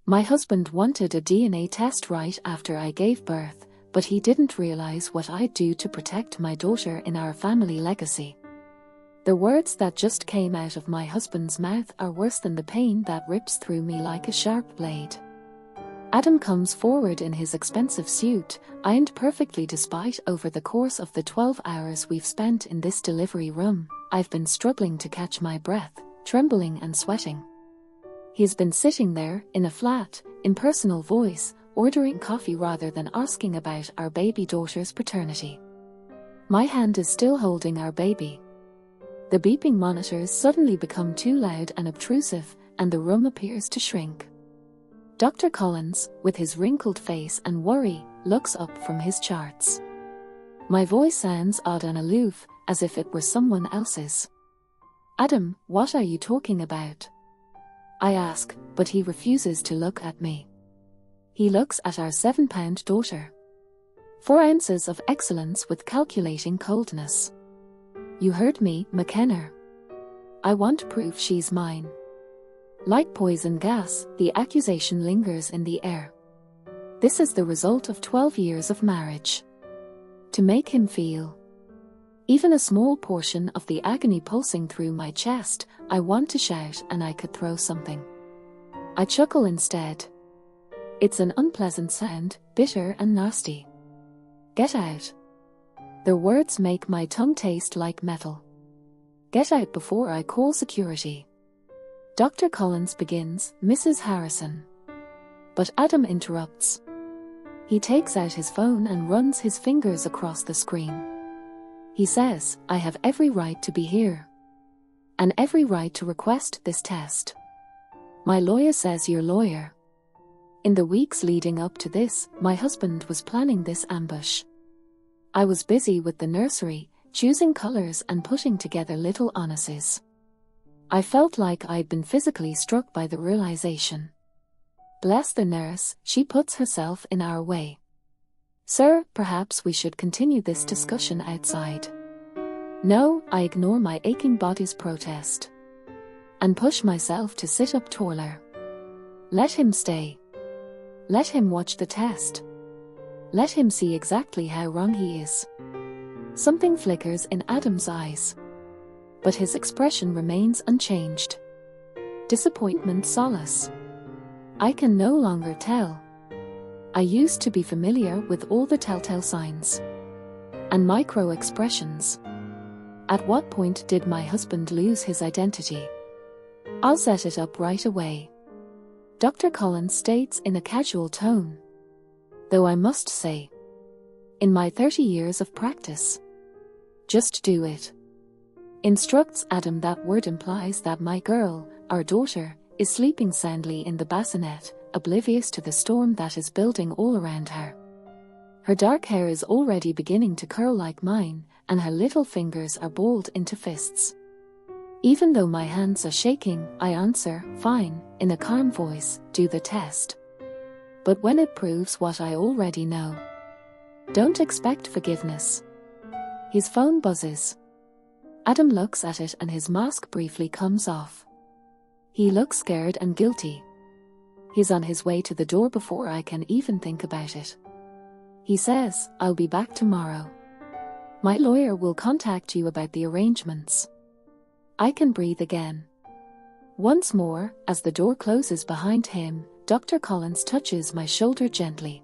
My husband wanted a DNA test right after I gave birth, but he didn't realize what I'd do to protect my daughter in our family legacy. The words that just came out of my husband's mouth are worse than the pain that rips through me like a sharp blade. Adam comes forward in his expensive suit, ironed perfectly despite over the course of the 12 hours we've spent in this delivery room, I've been struggling to catch my breath, trembling and sweating. He's been sitting there, in a flat, impersonal voice, ordering coffee rather than asking about our baby daughter's paternity. My hand is still holding our baby. The beeping monitors suddenly become too loud and obtrusive, and the room appears to shrink. Dr. Collins, with his wrinkled face and worry, looks up from his charts. My voice sounds odd and aloof, as if it were someone else's. "Adam, what are you talking about?" I ask, but he refuses to look at me. He looks at our 7-pound daughter. 4 ounces of excellence with calculating coldness. "You heard me, McKenna. I want proof she's mine." Like poison gas, the accusation lingers in the air. This is the result of 12 years of marriage. To make him feel even a small portion of the agony pulsing through my chest, I want to shout and I could throw something. I chuckle instead. It's an unpleasant sound, bitter and nasty. "Get out." The words make my tongue taste like metal. "Get out before I call security." Dr. Collins begins, "Mrs. Harrison." But Adam interrupts. He takes out his phone and runs his fingers across the screen. He says, "I have every right to be here. And every right to request this test. My lawyer says your lawyer." In the weeks leading up to this, my husband was planning this ambush. I was busy with the nursery, choosing colors and putting together little onuses. I felt like I'd been physically struck by the realization. Bless the nurse, she puts herself in our way. "Sir, perhaps we should continue this discussion outside." No, I ignore my aching body's protest. And push myself to sit up taller. Let him stay. Let him watch the test. Let him see exactly how wrong he is. Something flickers in Adam's eyes. But his expression remains unchanged. Disappointment, solace. I can no longer tell. I used to be familiar with all the telltale signs. And micro-expressions. At what point did my husband lose his identity? "I'll set it up right away," Dr. Collins states in a casual tone. Though I must say, in my 30 years of practice, "Just do it," instructs Adam. That word implies that my girl, our daughter, is sleeping soundly in the bassinet, oblivious to the storm that is building all around her. Her dark hair is already beginning to curl like mine, and her little fingers are balled into fists. Even though my hands are shaking, I answer, "Fine," in a calm voice, "do the test." But when it proves what I already know, don't expect forgiveness. His phone buzzes. Adam looks at it and his mask briefly comes off. He looks scared and guilty. He's on his way to the door before I can even think about it. He says, "I'll be back tomorrow. My lawyer will contact you about the arrangements." I can breathe again. Once more, as the door closes behind him, Dr. Collins touches my shoulder gently.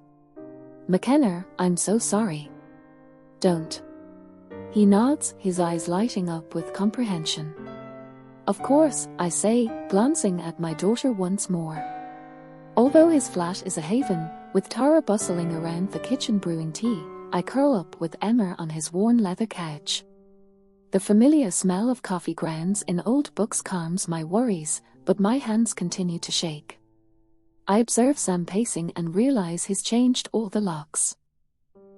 "McKenna, I'm so sorry." "Don't." He nods, his eyes lighting up with comprehension. "Of course," I say, glancing at my daughter once more. Although his flat is a haven, with Tara bustling around the kitchen brewing tea, I curl up with Emma on his worn leather couch. The familiar smell of coffee grounds in old books calms my worries, but my hands continue to shake. I observe Sam pacing and realize he's changed all the locks.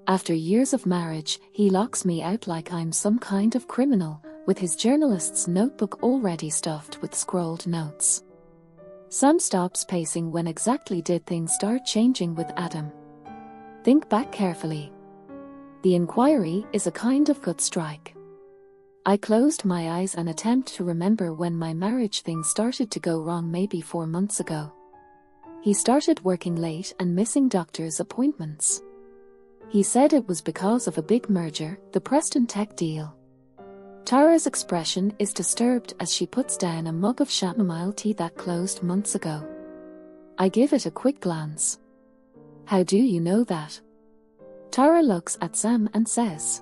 After years of marriage, he locks me out like I'm some kind of criminal, with his journalist's notebook already stuffed with scrolled notes. Sam stops pacing. When exactly did things start changing with Adam? Think back carefully. The inquiry is a kind of gut strike. I closed my eyes and attempt to remember when my marriage things started to go wrong, maybe 4 months ago. He started working late and missing doctor's appointments. He said it was because of a big merger, the Preston Tech deal. Tara's expression is disturbed as she puts down a mug of chamomile tea that closed months ago. I give it a quick glance. How do you know that? Tara looks at Sam and says,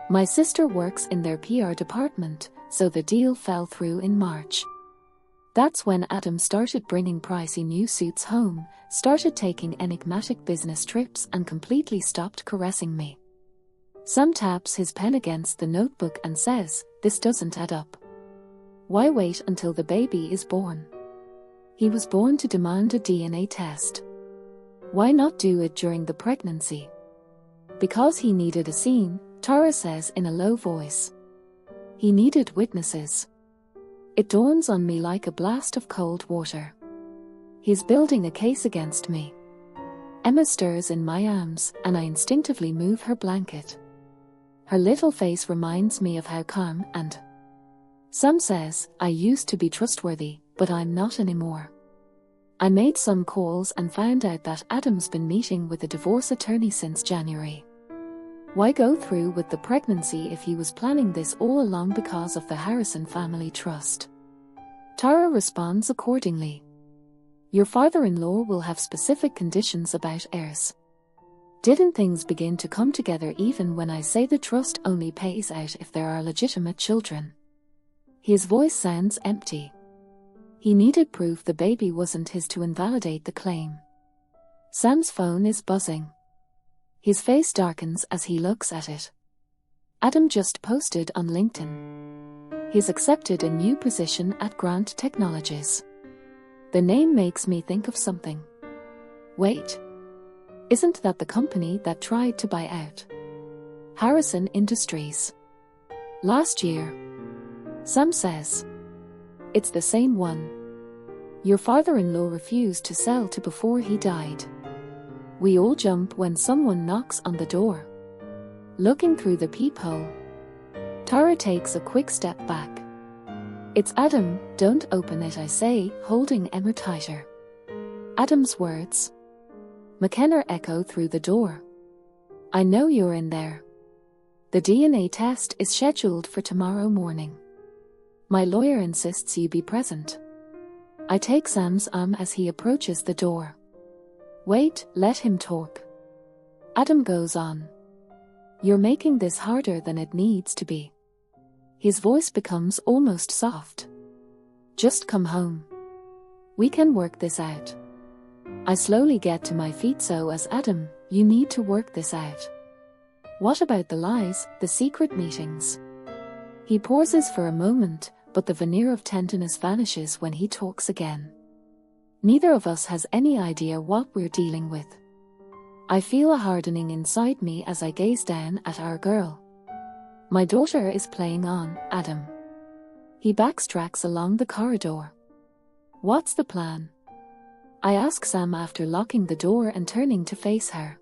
my sister works in their PR department, so the deal fell through in March. That's when Adam started bringing pricey new suits home, started taking enigmatic business trips and completely stopped caressing me. Sam taps his pen against the notebook and says, this doesn't add up. Why wait until the baby is born? He was born to demand a DNA test. Why not do it during the pregnancy? Because he needed a scene, Tara says in a low voice. He needed witnesses. It dawns on me like a blast of cold water. He's building a case against me. Emma stirs in my arms, and I instinctively move her blanket. Her little face reminds me of how calm and... Sam says, I used to be trustworthy, but I'm not anymore. I made some calls and found out that Adam's been meeting with a divorce attorney since January. Why go through with the pregnancy if he was planning this all along because of the Harrison family trust? Tara responds accordingly. Your father-in-law will have specific conditions about heirs. Didn't things begin to come together even when I say the trust only pays out if there are legitimate children? His voice sounds empty. He needed proof the baby wasn't his to invalidate the claim. Sam's phone is buzzing. His face darkens as he looks at it. Adam just posted on LinkedIn. He's accepted a new position at Grant Technologies. The name makes me think of something. Wait. Isn't that the company that tried to buy out Harrison Industries last year? Sam says. It's the same one. Your father-in-law refused to sell to before he died. We all jump when someone knocks on the door. Looking through the peephole, Tara takes a quick step back. It's Adam, don't open it, I say, holding Emma tighter. Adam's words. McKenna echo through the door. I know you're in there. The DNA test is scheduled for tomorrow morning. My lawyer insists you be present. I take Sam's arm as he approaches the door. Wait, let him talk. Adam goes on. You're making this harder than it needs to be. His voice becomes almost soft. Just come home. We can work this out. I slowly get to my feet. So as Adam, you need to work this out. What about the lies, the secret meetings? He pauses for a moment, but the veneer of tenderness vanishes when he talks again. Neither of us has any idea what we're dealing with. I feel a hardening inside me as I gaze down at our girl. My daughter is playing on, Adam. He backtracks along the corridor. What's the plan? I ask Sam after locking the door and turning to face her.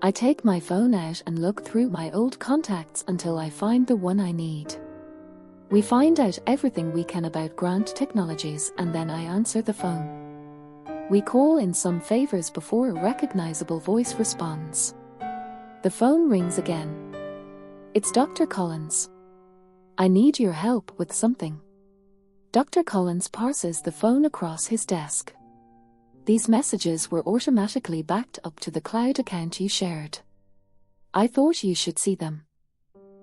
I take my phone out and look through my old contacts until I find the one I need. We find out everything we can about Grant Technologies and then I answer the phone. We call in some favors before a recognizable voice responds. The phone rings again. It's Dr. Collins. I need your help with something. Dr. Collins passes the phone across his desk. These messages were automatically backed up to the cloud account you shared. I thought you should see them.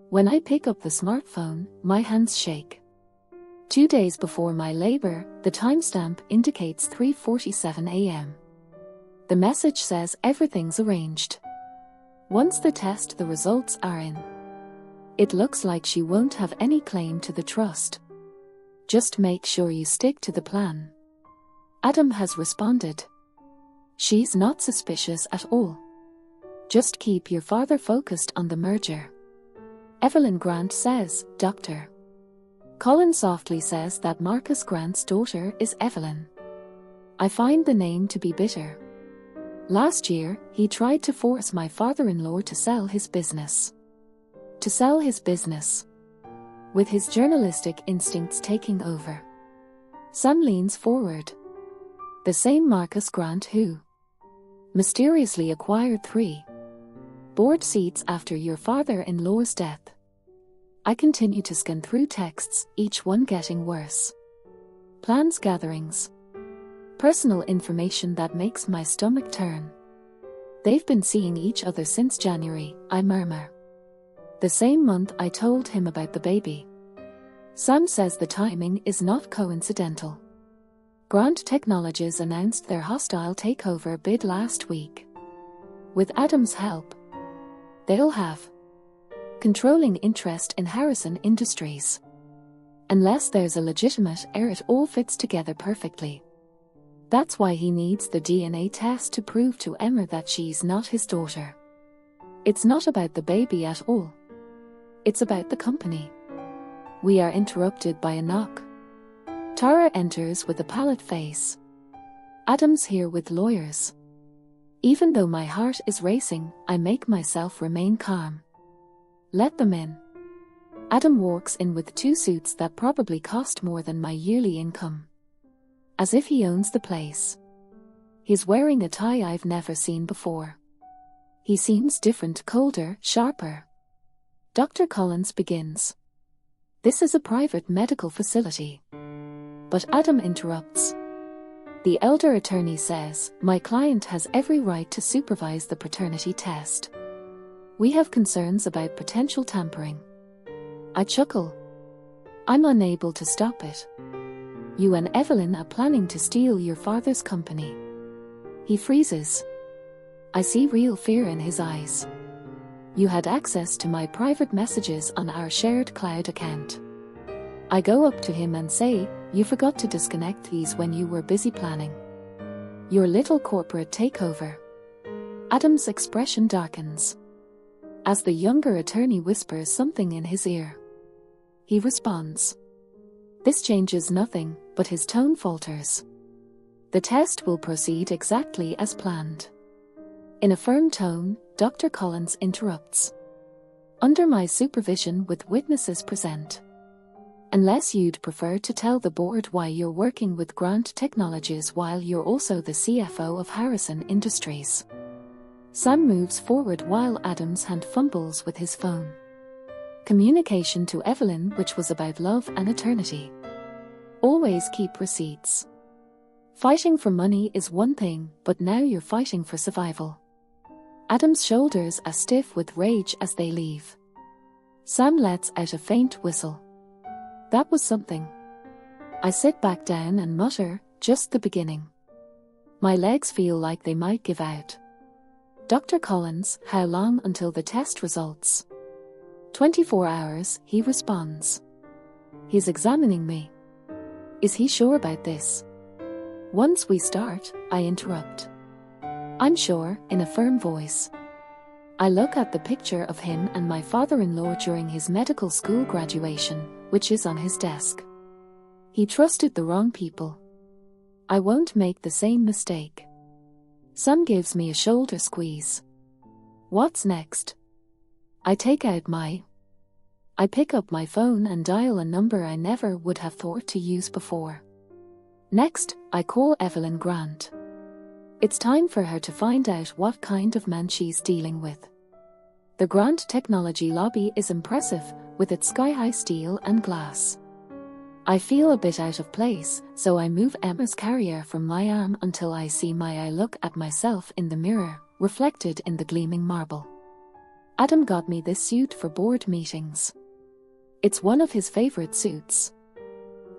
When I pick up the smartphone, my hands shake. 2 days before my labor, the timestamp indicates 3:47 a.m. The message says everything's arranged. Once the test, the results are in. It looks like she won't have any claim to the trust. Just make sure you stick to the plan. Adam has responded. She's not suspicious at all. Just keep your father focused on the merger. Evelyn Grant says, Dr. Colin softly says that Marcus Grant's daughter is Evelyn. I find the name to be bitter. Last year, he tried to force my father-in-law to sell his business. To sell his business. With his journalistic instincts taking over. Sam leans forward. The same Marcus Grant who mysteriously acquired 3 board seats after your father-in-law's death. I continue to scan through texts, each one getting worse. Plans gatherings. Personal information that makes my stomach turn. They've been seeing each other since January, I murmur. The same month I told him about the baby. Sam says the timing is not coincidental. Grant Technologies announced their hostile takeover bid last week. With Adam's help, they'll have controlling interest in Harrison Industries. Unless there's a legitimate heir, it all fits together perfectly. That's why he needs the DNA test to prove to Emma that she's not his daughter. It's not about the baby at all. It's about the company. We are interrupted by a knock. Tara enters with a pallid face. Adam's here with lawyers. Even though my heart is racing, I make myself remain calm. Let them in. Adam walks in with 2 suits that probably cost more than my yearly income. As if he owns the place. He's wearing a tie I've never seen before. He seems different, colder, sharper. Dr. Collins begins. This is a private medical facility. But Adam interrupts. The elder attorney says, my client has every right to supervise the paternity test. We have concerns about potential tampering. I chuckle. I'm unable to stop it. You and Evelyn are planning to steal your father's company. He freezes. I see real fear in his eyes. You had access to my private messages on our shared cloud account. I go up to him and say, you forgot to disconnect these when you were busy planning your little corporate takeover. Adam's expression darkens as the younger attorney whispers something in his ear. He responds. This changes nothing, but his tone falters. The test will proceed exactly as planned. In a firm tone, Dr. Collins interrupts. Under my supervision with witnesses present. Unless you'd prefer to tell the board why you're working with Grant Technologies while you're also the CFO of Harrison Industries. Sam moves forward while Adam's hand fumbles with his phone. Communication to Evelyn, which was about love and eternity. Always keep receipts. Fighting for money is one thing, but now you're fighting for survival. Adam's shoulders are stiff with rage as they leave. Sam lets out a faint whistle. That was something. I sit back down and mutter, just the beginning. My legs feel like they might give out. Dr. Collins, how long until the test results? 24 hours, he responds. He's examining me. Is he sure about this? Once we start, I interrupt. I'm sure, in a firm voice. I look at the picture of him and my father-in-law during his medical school graduation, which is on his desk. He trusted the wrong people. I won't make the same mistake. Sam gives me a shoulder squeeze. What's next? I pick up my phone and dial a number I never would have thought to use before. Next, I call Evelyn Grant. It's time for her to find out what kind of man she's dealing with. The Grant Technology lobby is impressive, with its sky-high steel and glass. I feel a bit out of place, so I move Emma's carrier from my arm until I see my eye look at myself in the mirror, reflected in the gleaming marble. Adam got me this suit for board meetings. It's one of his favorite suits.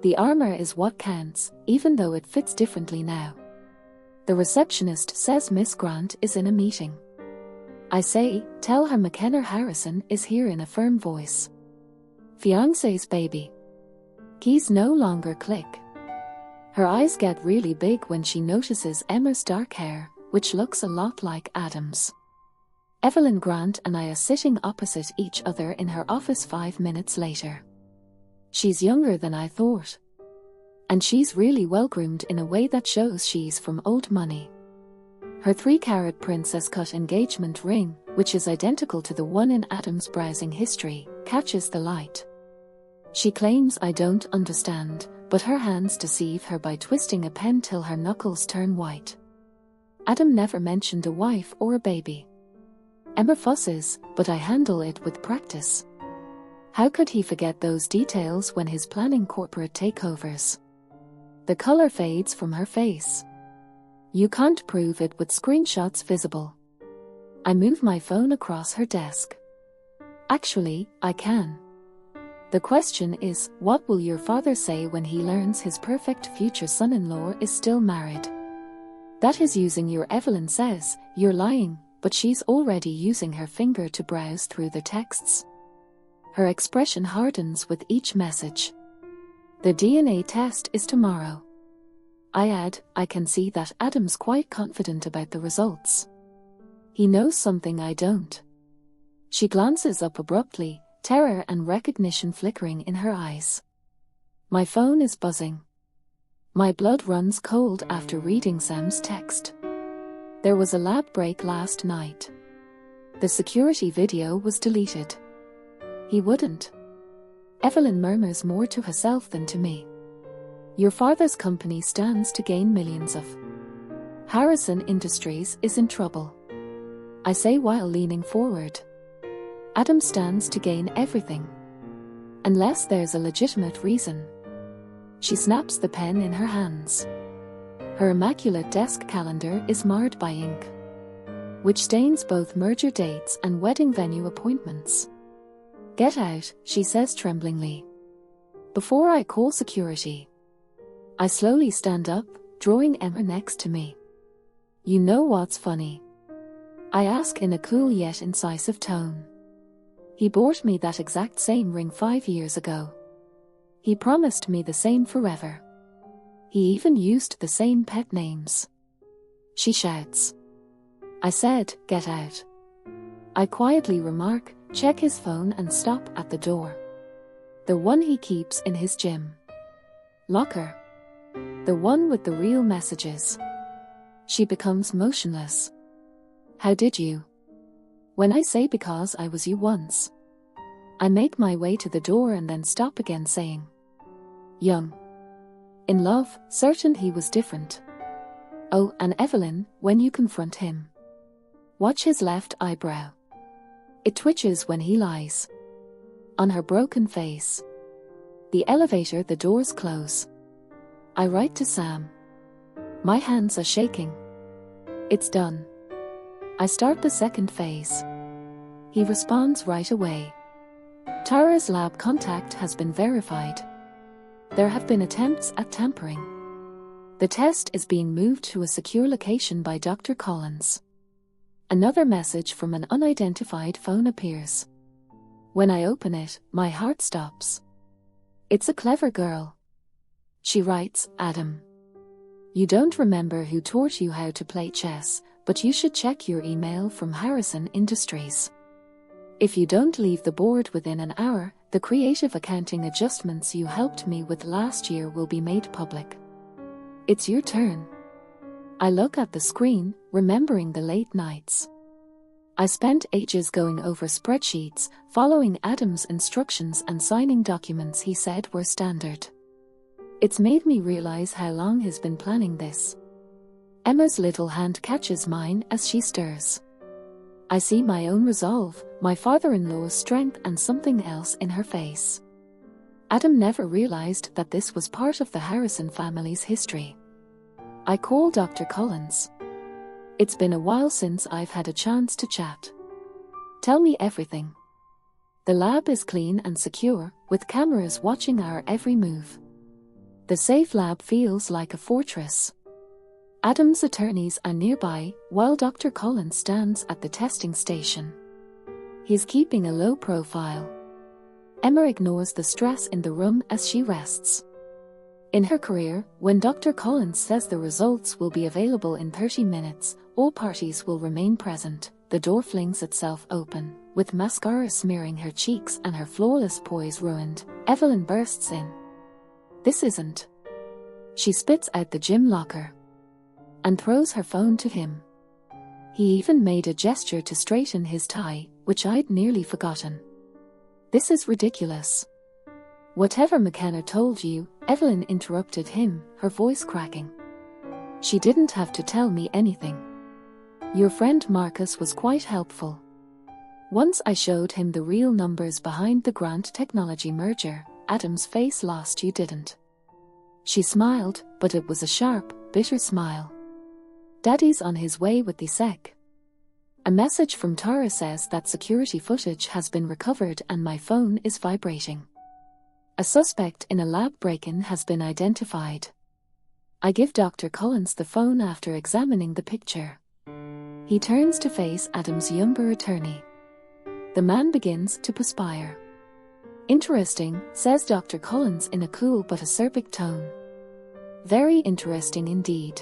The armor is what counts, even though it fits differently now. The receptionist says Miss Grant is in a meeting. I say, tell her McKenna Harrison is here in a firm voice. Fiancé's baby. Keys no longer click. Her eyes get really big when she notices Emma's dark hair, which looks a lot like Adam's. Evelyn Grant and I are sitting opposite each other in her office 5 minutes later. She's younger than I thought. And she's really well-groomed in a way that shows she's from old money. Her 3-carat princess-cut engagement ring, which is identical to the one in Adam's browsing history, catches the light. She claims I don't understand, but her hands deceive her by twisting a pen till her knuckles turn white. Adam never mentioned a wife or a baby. Emma fusses, but I handle it with practice. How could he forget those details when he's planning corporate takeovers? The color fades from her face. You can't prove it with screenshots visible. I move my phone across her desk. Actually, I can. The question is, what will your father say when he learns his perfect future son-in-law is still married? That is using your Evelyn says, you're lying, but she's already using her finger to browse through the texts. Her expression hardens with each message. The DNA test is tomorrow. I add, I can see that Adam's quite confident about the results. He knows something I don't. She glances up abruptly, terror and recognition flickering in her eyes. My phone is buzzing. My blood runs cold after reading Sam's text. There was a lab break last night. The security video was deleted. He wouldn't. Evelyn murmurs more to herself than to me. Your father's company stands to gain millions of. Harrison Industries is in trouble. I say while leaning forward. Adam stands to gain everything. Unless there's a legitimate reason. She snaps the pen in her hands. Her immaculate desk calendar is marred by ink, which stains both merger dates and wedding venue appointments. Get out, she says tremblingly. Before I call security. I slowly stand up, drawing Emma next to me. You know what's funny? I ask in a cool yet incisive tone. He bought me that exact same ring 5 years ago. He promised me the same forever. He even used the same pet names. She shouts. I said, get out. I quietly remark, check his phone and stop at the door. The one he keeps in his gym locker. The one with the real messages. She becomes motionless. How did you? When I say because I was you once. I make my way to the door and then stop again saying. Young. In love, certain he was different. Oh, and Evelyn, when you confront him. Watch his left eyebrow. It twitches when he lies. On her broken face. The elevator, the doors close. I write to Sam. My hands are shaking. It's done. I start the second phase. He responds right away. Tara's lab contact has been verified. There have been attempts at tampering. The test is being moved to a secure location by Dr. Collins. Another message from an unidentified phone appears. When I open it, my heart stops. It's a clever girl. She writes, Adam. You don't remember who taught you how to play chess, but you should check your email from Harrison Industries. If you don't leave the board within an hour, the creative accounting adjustments you helped me with last year will be made public. It's your turn. I look at the screen, remembering the late nights. I spent ages going over spreadsheets, following Adam's instructions and signing documents he said were standard. It's made me realize how long he's been planning this. Emma's little hand catches mine as she stirs. I see my own resolve, my father-in-law's strength and something else in her face. Adam never realized that this was part of the Harrison family's history. I call Dr. Collins. It's been a while since I've had a chance to chat. Tell me everything. The lab is clean and secure, with cameras watching our every move. The safe lab feels like a fortress. Adam's attorneys are nearby, while Dr. Collins stands at the testing station. He's keeping a low profile. Emma ignores the stress in the room as she rests. In her career, when Dr. Collins says the results will be available in 30 minutes, all parties will remain present. The door flings itself open, with mascara smearing her cheeks and her flawless poise ruined. Evelyn bursts in. This isn't. She spits out the gym locker and throws her phone to him. He even made a gesture to straighten his tie, which I'd nearly forgotten. This is ridiculous. "Whatever McKenna told you," Evelyn interrupted him, her voice cracking. "She didn't have to tell me anything. Your friend Marcus was quite helpful. Once I showed him the real numbers behind the Grant Technology merger, Adam's face lost. You didn't." She smiled, but it was a sharp, bitter smile. "Daddy's on his way with the SEC. A message from Tara says that security footage has been recovered and my phone is vibrating. A suspect in a lab break-in has been identified." I give Dr. Collins the phone after examining the picture. He turns to face Adam's younger attorney. The man begins to perspire. "Interesting," says Dr. Collins in a cool but acerbic tone. "Very interesting indeed."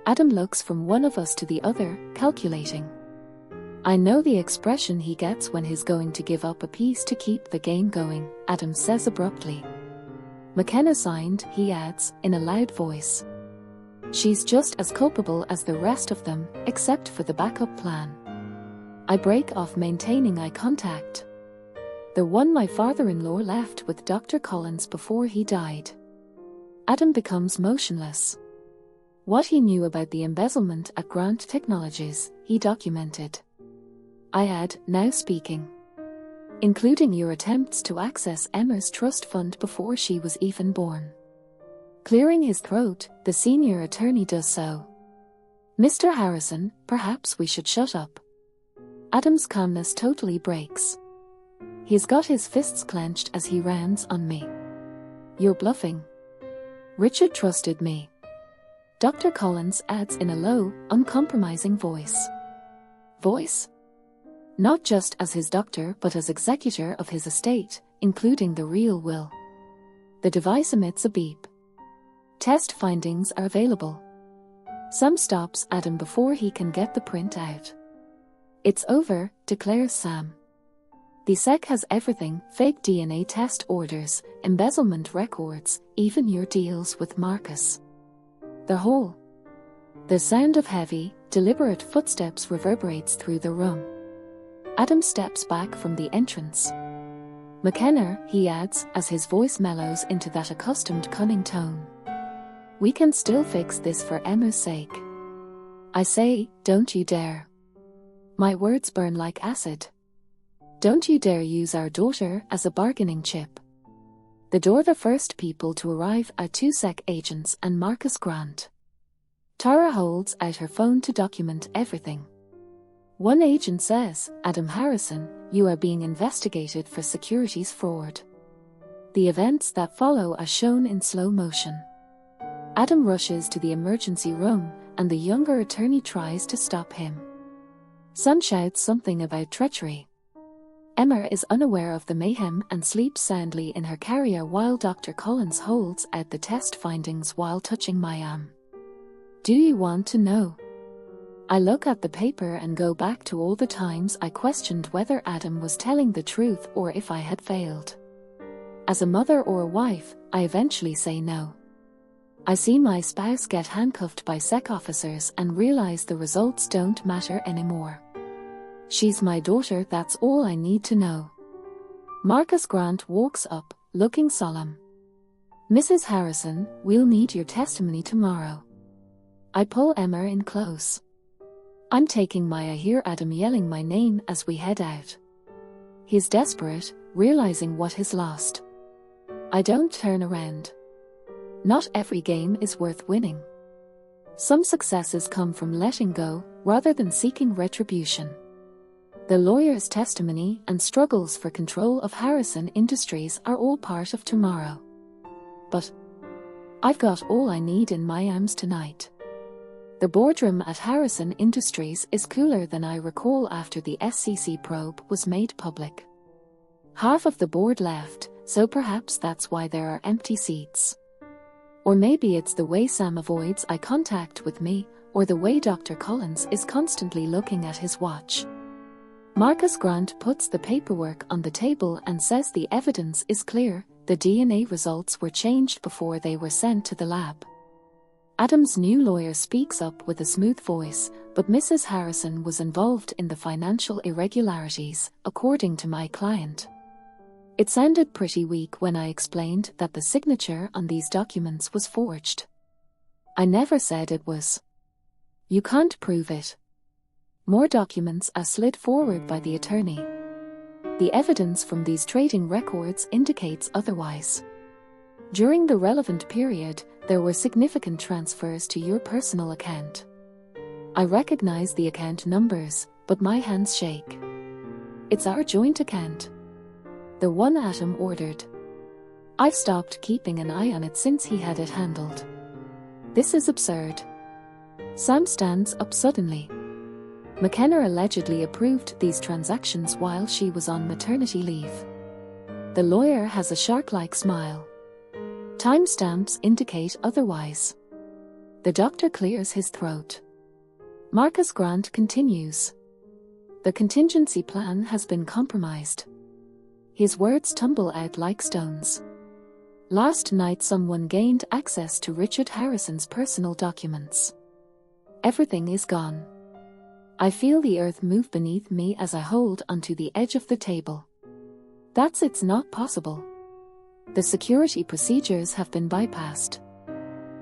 Adam looks from one of us to the other, calculating. "I know the expression he gets when he's going to give up a piece to keep the game going," Adam says abruptly. "McKenna signed," he adds, in a loud voice. "She's just as culpable as the rest of them, except for the backup plan." I break off maintaining eye contact. "The one my father-in-law left with Dr. Collins before he died." Adam becomes motionless. What he knew about the embezzlement at Grant Technologies, he documented. I add, now speaking. "Including your attempts to access Emma's trust fund before she was even born." Clearing his throat, the senior attorney does so. "Mr. Harrison, perhaps we should shut up." Adam's calmness totally breaks. He's got his fists clenched as he rounds on me. "You're bluffing. Richard trusted me." Dr. Collins adds in a low, uncompromising voice. Voice? Not just as his doctor but as executor of his estate, including the real will. The device emits a beep. Test findings are available. Sam stops Adam before he can get the print out. "It's over," declares Sam. "The SEC has everything: fake DNA test orders, embezzlement records, even your deals with Marcus. The whole." The sound of heavy, deliberate footsteps reverberates through the room. Adam steps back from the entrance. "McKenna," he adds, as his voice mellows into that accustomed cunning tone. "We can still fix this for Emma's sake." I say, "Don't you dare." My words burn like acid. "Don't you dare use our daughter as a bargaining chip." The door the first people to arrive are two SEC agents and Marcus Grant. Tara holds out her phone to document everything. One agent says, "Adam Harrison, you are being investigated for securities fraud." The events that follow are shown in slow motion. Adam rushes to the emergency room, and the younger attorney tries to stop him. Sam shouts something about treachery. Emma is unaware of the mayhem and sleeps soundly in her carrier while Dr. Collins holds out the test findings while touching my arm. "Do you want to know?" I look at the paper and go back to all the times I questioned whether Adam was telling the truth or if I had failed. As a mother or a wife, I eventually say no. I see my spouse get handcuffed by SEC officers and realize the results don't matter anymore. She's my daughter, that's all I need to know. Marcus Grant walks up, looking solemn. "Mrs. Harrison, we'll need your testimony tomorrow." I pull Emma in close. I'm taking I hear Adam yelling my name as we head out. He's desperate, realizing what he's lost. I don't turn around. Not every game is worth winning. Some successes come from letting go, rather than seeking retribution. The lawyer's testimony and struggles for control of Harrison Industries are all part of tomorrow. But I've got all I need in my arms tonight. The boardroom at Harrison Industries is cooler than I recall after the SEC probe was made public. Half of the board left, so perhaps that's why there are empty seats. Or maybe it's the way Sam avoids eye contact with me, or the way Dr. Collins is constantly looking at his watch. Marcus Grant puts the paperwork on the table and says the evidence is clear: the DNA results were changed before they were sent to the lab. Adam's new lawyer speaks up with a smooth voice, but Mrs. Harrison was involved in the financial irregularities, according to my client. It sounded pretty weak when I explained that the signature on these documents was forged. I never said it was. You can't prove it. More documents are slid forward by the attorney. The evidence from these trading records indicates otherwise. During the relevant period, there were significant transfers to your personal account. I recognize the account numbers, but my hands shake. It's our joint account. The one Adam ordered. I've stopped keeping an eye on it since he had it handled. This is absurd. Sam stands up suddenly. McKenna allegedly approved these transactions while she was on maternity leave. The lawyer has a shark-like smile. Timestamps indicate otherwise. The doctor clears his throat. Marcus Grant continues. The contingency plan has been compromised. His words tumble out like stones. Last night someone gained access to Richard Harrison's personal documents. Everything is gone. I feel the earth move beneath me as I hold onto the edge of the table. It's not possible. The security procedures have been bypassed.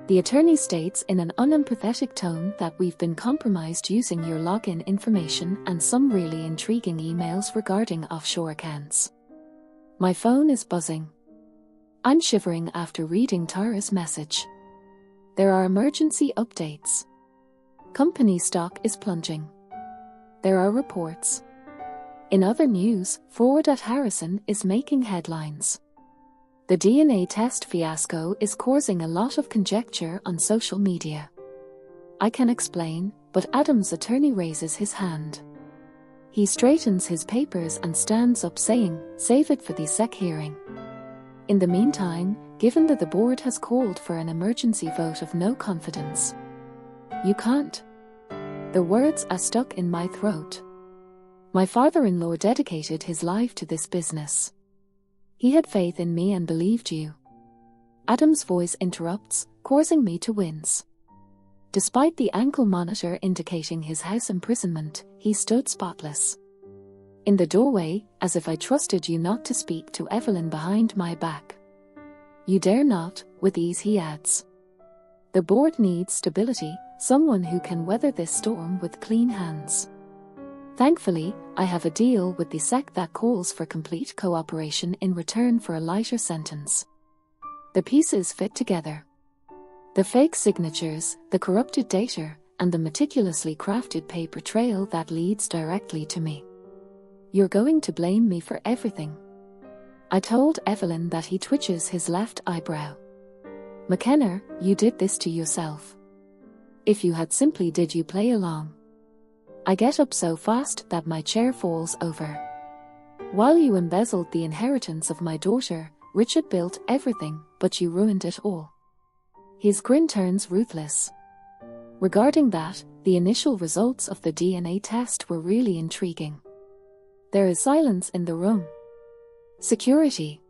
The attorney states in an unempathetic tone that we've been compromised using your login information and some really intriguing emails regarding offshore accounts. My phone is buzzing. I'm shivering after reading Tara's message. There are emergency updates. Company stock is plunging. There are reports. In other news, fraud at Harrison is making headlines. The DNA test fiasco is causing a lot of conjecture on social media. I can explain, but Adam's attorney raises his hand. He straightens his papers and stands up saying, "Save it for the SEC hearing." In the meantime, given that the board has called for an emergency vote of no confidence. You can't. The words are stuck in my throat. My father-in-law dedicated his life to this business. He had faith in me and believed you. Adam's voice interrupts, causing me to wince. Despite the ankle monitor indicating his house imprisonment, he stood spotless. In the doorway, as if I trusted you not to speak to Evelyn behind my back. You dare not, with ease he adds. The board needs stability, someone who can weather this storm with clean hands. Thankfully, I have a deal with the SEC that calls for complete cooperation in return for a lighter sentence. The pieces fit together. The fake signatures, the corrupted data, and the meticulously crafted paper trail that leads directly to me. You're going to blame me for everything. I told Evelyn that he twitches his left eyebrow. McKenna, you did this to yourself. If you had simply did you play along. I get up so fast that my chair falls over. While you embezzled the inheritance of my daughter, Richard built everything, but you ruined it all. His grin turns ruthless. Regarding that, the initial results of the DNA test were really intriguing. There is silence in the room. Security.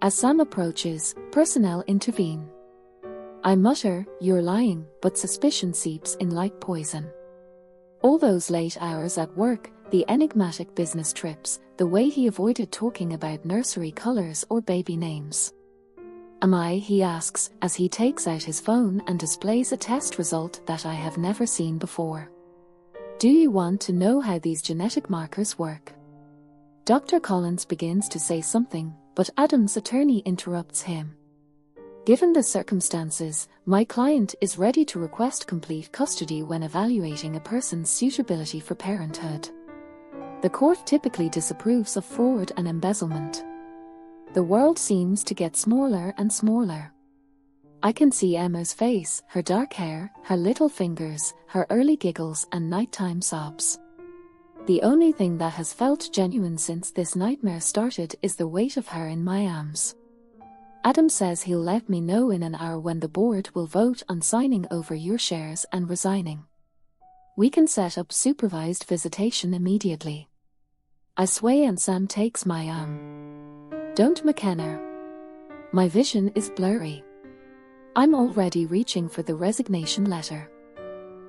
As Sam approaches, personnel intervene. I mutter, "You're lying," but suspicion seeps in like poison. All those late hours at work, the enigmatic business trips, the way he avoided talking about nursery colors or baby names. Am I, he asks, as he takes out his phone and displays a test result that I have never seen before. Do you want to know how these genetic markers work? Dr. Collins begins to say something, but Adam's attorney interrupts him. Given the circumstances, my client is ready to request complete custody when evaluating a person's suitability for parenthood. The court typically disapproves of fraud and embezzlement. The world seems to get smaller and smaller. I can see Emma's face, her dark hair, her little fingers, her early giggles and nighttime sobs. The only thing that has felt genuine since this nightmare started is the weight of her in my arms. Adam says he'll let me know in an hour when the board will vote on signing over your shares and resigning. We can set up supervised visitation immediately. I sway and Sam takes my arm. Don't, McKenna. My vision is blurry. I'm already reaching for the resignation letter.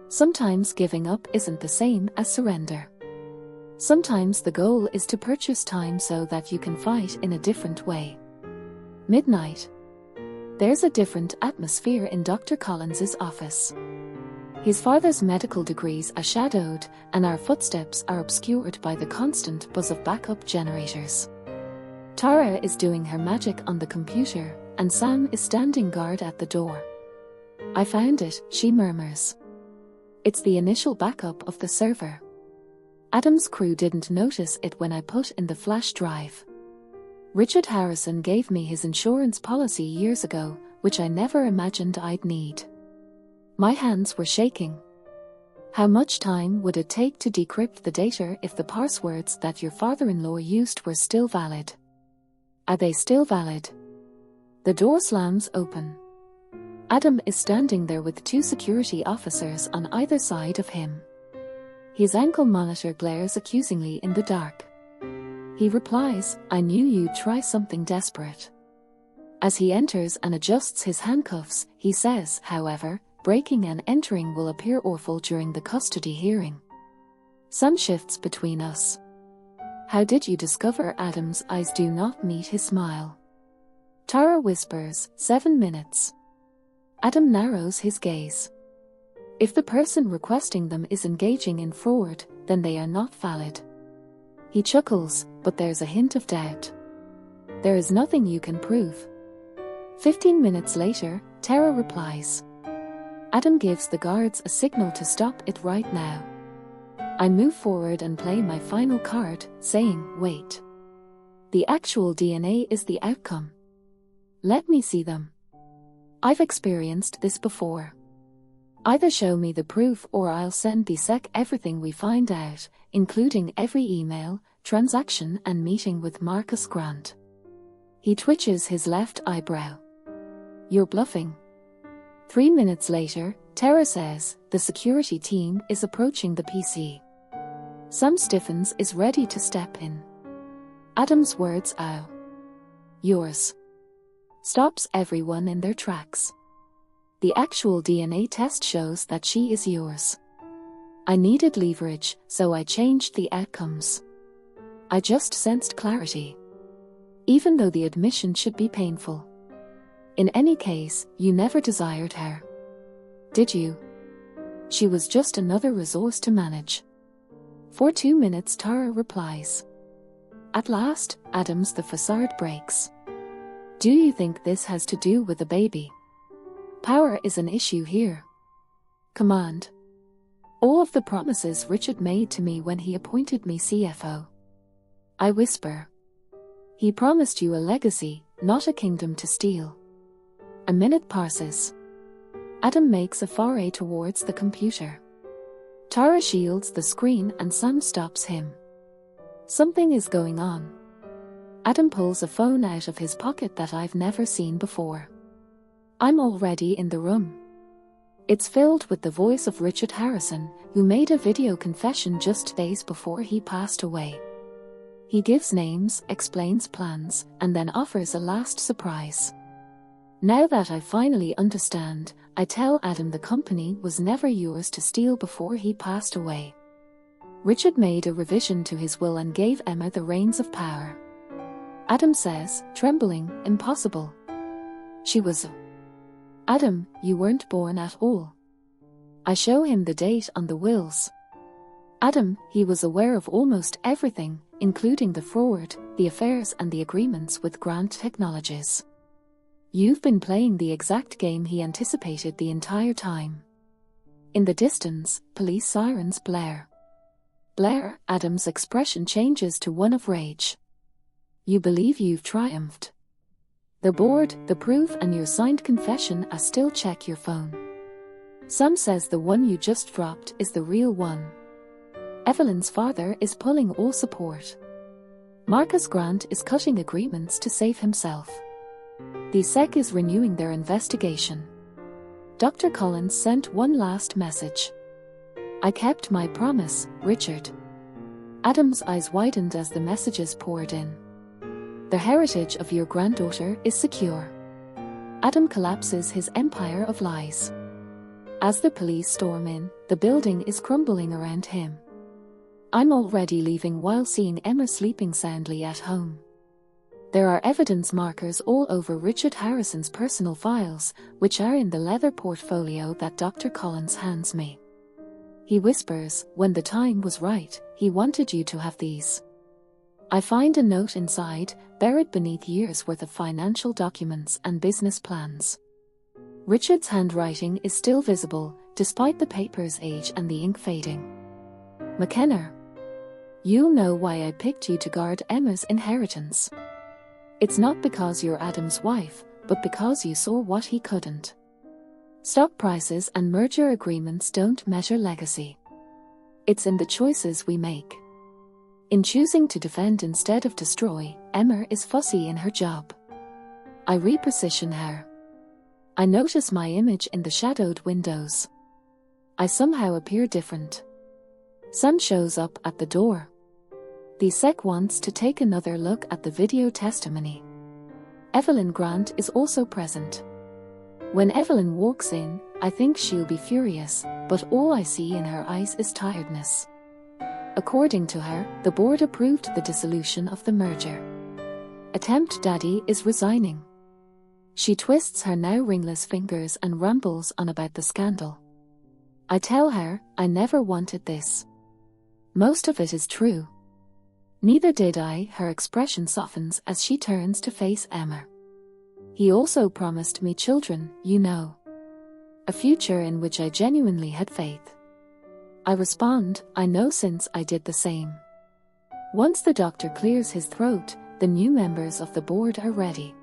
Sometimes giving up isn't the same as surrender. Sometimes the goal is to purchase time so that you can fight in a different way. Midnight. There's a different atmosphere in Dr. Collins's office. His father's medical degrees are shadowed, and our footsteps are obscured by the constant buzz of backup generators. Tara is doing her magic on the computer, and Sam is standing guard at the door. "I found it," she murmurs. "It's the initial backup of the server. Adam's crew didn't notice it when I put in the flash drive. Richard Harrison gave me his insurance policy years ago, which I never imagined I'd need." My hands were shaking. How much time would it take to decrypt the data if the passwords that your father-in-law used were still valid? Are they still valid? The door slams open. Adam is standing there with 2 security officers on either side of him. His ankle monitor glares accusingly in the dark. He replies, "I knew you'd try something desperate." As he enters and adjusts his handcuffs, he says, however, "Breaking and entering will appear awful during the custody hearing." Some shifts between us. "How did you discover?" Adam's eyes do not meet his smile. Tara whispers, 7 minutes. Adam narrows his gaze. If the person requesting them is engaging in fraud, then they are not valid. He chuckles, but there's a hint of doubt. "There is nothing you can prove." 15 minutes later, Tara replies. Adam gives the guards a signal to stop it right now. I move forward and play my final card, saying, "Wait. The actual DNA is the outcome. Let me see them. I've experienced this before. Either show me the proof or I'll send the SEC everything we find out, including every email, transaction and meeting with Marcus Grant." He twitches his left eyebrow. "You're bluffing." 3 minutes later, Tara says, "The security team is approaching the PC. Sam stiffens is ready to step in." Adam's words, "Ow. Yours," stops everyone in their tracks. "The actual DNA test shows that she is yours. I needed leverage, so I changed the outcomes. I just sensed clarity. Even though the admission should be painful. In any case, you never desired her. Did you? She was just another resource to manage." For 2 minutes Tara replies. At last, Adam's the facade breaks. "Do you think this has to do with the baby? Power is an issue here. Command. All of the promises Richard made to me when he appointed me CFO." I whisper. "He promised you a legacy, not a kingdom to steal." A minute passes. Adam makes a foray towards the computer. Tara shields the screen and Sam stops him. Something is going on. Adam pulls a phone out of his pocket that I've never seen before. I'm already in the room. It's filled with the voice of Richard Harrison, who made a video confession just days before he passed away. He gives names, explains plans, and then offers a last surprise. Now that I finally understand, I tell Adam the company was never yours to steal before he passed away. Richard made a revision to his will and gave Emma the reins of power. Adam says, trembling, "Impossible. She was..." "Adam, you weren't born at all." I show him the date on the wills. Adam, he was aware of almost everything, including the fraud, the affairs and the agreements with Grant Technologies. You've been playing the exact game he anticipated the entire time. In the distance, police sirens blare. Blair, Adam's expression changes to one of rage. You believe you've triumphed. The board, the proof and your signed confession are still. Check your phone. Sam says the one you just dropped is the real one. Evelyn's father is pulling all support. Marcus Grant is cutting agreements to save himself. The SEC is renewing their investigation. Dr. Collins sent one last message. I kept my promise, Richard. Adam's eyes widened as the messages poured in. The heritage of your granddaughter is secure. Adam collapses his empire of lies. As the police storm in, the building is crumbling around him. I'm already leaving while seeing Emma sleeping soundly at home. There are evidence markers all over Richard Harrison's personal files, which are in the leather portfolio that Dr. Collins hands me. He whispers, when the time was right, he wanted you to have these. I find a note inside, buried beneath years' worth of financial documents and business plans. Richard's handwriting is still visible, despite the paper's age and the ink fading. McKenna, you'll know why I picked you to guard Emma's inheritance. It's not because you're Adam's wife, but because you saw what he couldn't. Stock prices and merger agreements don't measure legacy. It's in the choices we make. In choosing to defend instead of destroy, Emma is fussy in her job. I reposition her. I notice my image in the shadowed windows. I somehow appear different. Sam shows up at the door. The sec wants to take another look at the video testimony. Evelyn Grant is also present. When Evelyn walks in, I think she'll be furious, but all I see in her eyes is tiredness. According to her, the board approved the dissolution of the merger. Attempt Daddy is resigning. She twists her now ringless fingers and rambles on about the scandal. I tell her, I never wanted this. Most of it is true. Neither did I. Her expression softens as she turns to face Emma. He also promised me children, you know. A future in which I genuinely had faith. I respond, I know since I did the same. Once the doctor clears his throat, the new members of the board are ready.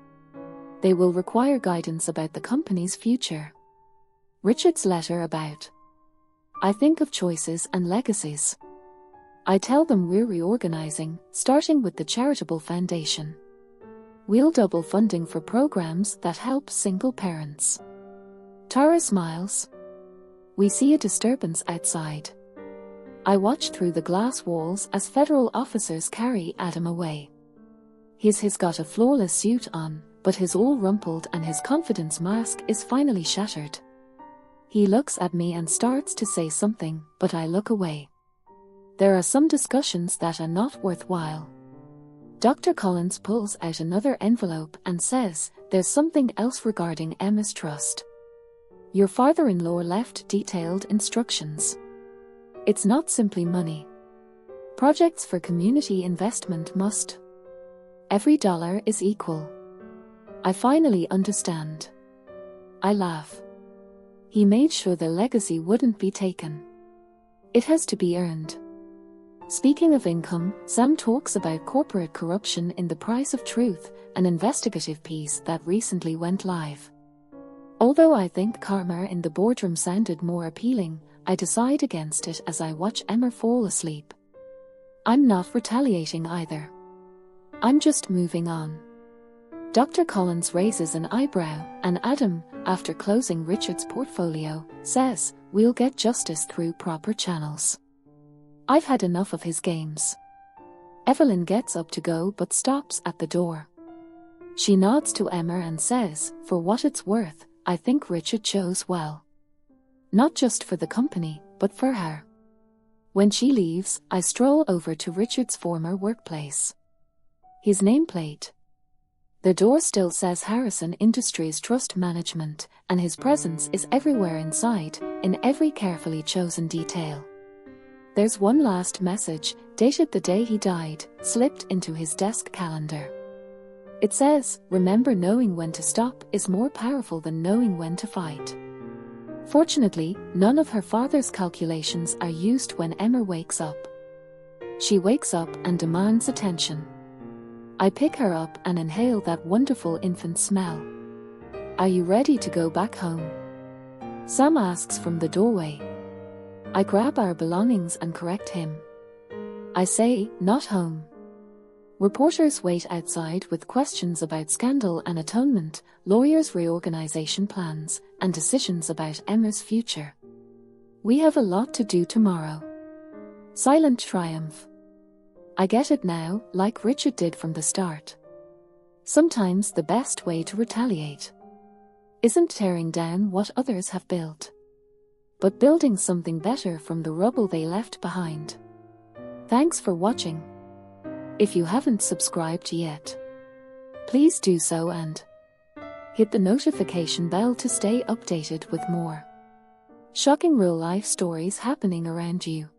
They will require guidance about the company's future. Richard's letter about. I think of choices and legacies. I tell them we're reorganizing, starting with the charitable foundation. We'll double funding for programs that help single parents. Tara smiles. We see a disturbance outside. I watch through the glass walls as federal officers carry Adam away. He's got a flawless suit on, but he's all rumpled and his confidence mask is finally shattered. He looks at me and starts to say something, but I look away. There are some discussions that are not worthwhile. Dr. Collins pulls out another envelope and says, there's something else regarding Emma's trust. Your father-in-law left detailed instructions. It's not simply money. Projects for community investment must. Every dollar is equal. I finally understand. I laugh. He made sure the legacy wouldn't be taken. It has to be earned. Speaking of income, Sam talks about corporate corruption in The Price of Truth, an investigative piece that recently went live. Although I think karma in the boardroom sounded more appealing, I decide against it as I watch Emma fall asleep. I'm not retaliating either. I'm just moving on. Dr. Collins raises an eyebrow, and Adam, after closing Richard's portfolio, says, we'll get justice through proper channels. I've had enough of his games. Evelyn gets up to go but stops at the door. She nods to Emma and says, for what it's worth, I think Richard chose well. Not just for the company, but for her. When she leaves, I stroll over to Richard's former workplace. His nameplate. The door still says Harrison Industries Trust Management, and his presence is everywhere inside, in every carefully chosen detail. There's one last message, dated the day he died, slipped into his desk calendar. It says, remember knowing when to stop is more powerful than knowing when to fight. Fortunately, none of her father's calculations are used when Emma wakes up. She wakes up and demands attention. I pick her up and inhale that wonderful infant smell. Are you ready to go back home? Sam asks from the doorway. I grab our belongings and correct him. I say, not home. Reporters wait outside with questions about scandal and atonement, lawyers' reorganization plans, and decisions about Emma's future. We have a lot to do tomorrow. Silent triumph. I get it now, like Richard did from the start. Sometimes the best way to retaliate isn't tearing down what others have built, but building something better from the rubble they left behind. Thanks for watching. If you haven't subscribed yet, please do so and hit the notification bell to stay updated with more shocking real-life stories happening around you.